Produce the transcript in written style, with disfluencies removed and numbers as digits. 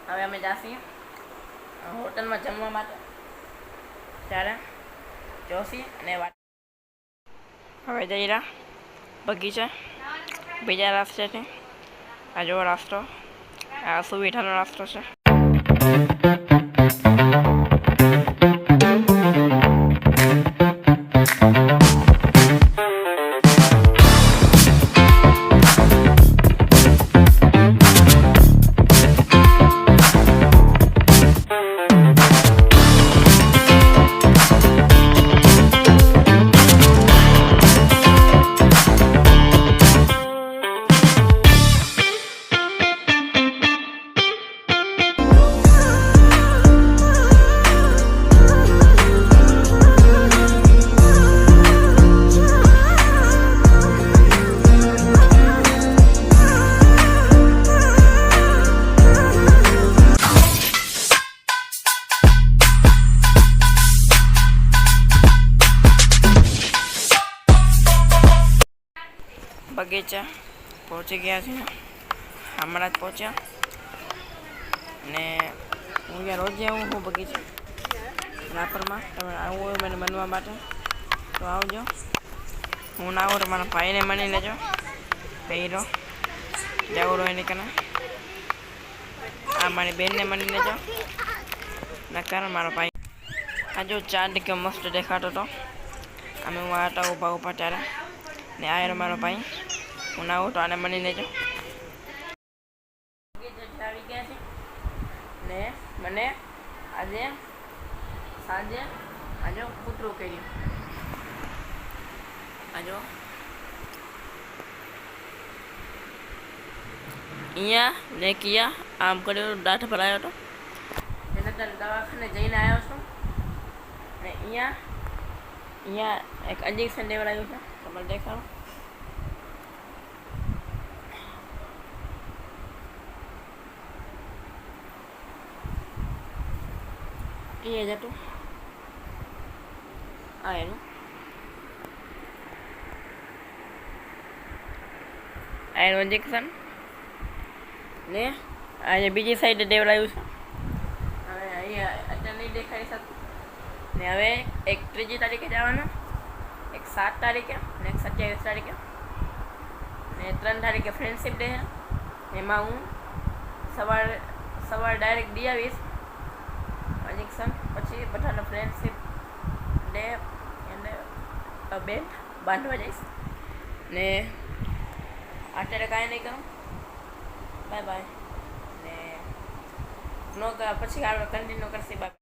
હવે અમે જાસી હોટલમાં જમવા માટે, ત્યારે જોશી અને વાત હવે જઈ રહ્યા બગીચે બીજા રસ્તેથી. આ જો રસ્તો, આ સુવિધાનો રસ્તો છે. બગીચા પહોંચી ગયા છે, હમણાં જ પહોંચ્યા. ને હું અહીંયા રોજ આવું છું બગીચા રાપરમાં. તમે આવવું હોય મને બનવા માટે તો આવજો. હું ના આવું તો મારા ભાઈને મળી લેજો, પહેરો જવું હોય નીકળે. આ મારી બેનને મળી લેજો, નકર મારો ભાઈ. આ જો ચાંદ કે મસ્ત દેખાતો હતો. અમે હું આટા ઊભા ઊભા ત્યારે ને આ મારો ભાઈ. હું ના આવું તો આને મળી લેજો. આવી ગયા છે ને મને આજે સાંજે આજો કૂતરું કર્યું. આજો અહીંયા ને કિયા આમ કર્યો, દાંત ભરાયો હતો. એને ત્યારે દવાખાને જઈને આવ્યો છું. ને અહીંયા એક ઇન્જેક્શન દેવડાવ્યું છે, તમને દેખાડો. એ જતું આ એનું ઇન્જેક્શન ને આજે બીજી સાઈડે દેવડાવ્યું છે. હવે અહીંયા અત્યારે નહીં દેખાડી શકું. ને હવે એક 3જી તારીખે જવાનું, એક 7 તારીખે ને એક 27 તારીખે ને 3 તારીખે ફ્રેન્ડશિપ ડે છે. એમાં હું સવાર ડાયરેક્ટ દી આવીશ ઇન્જેક્શન. પછી બધાનો ફ્રેન્ડશિપ ડે એને બેલ્ટ બાંધવા જઈશ. ને અત્યારે કાંઈ નહીં કરું. Bye bye. ને નો પછી આગળ કન્ટિન્યુ કરશે. બાય.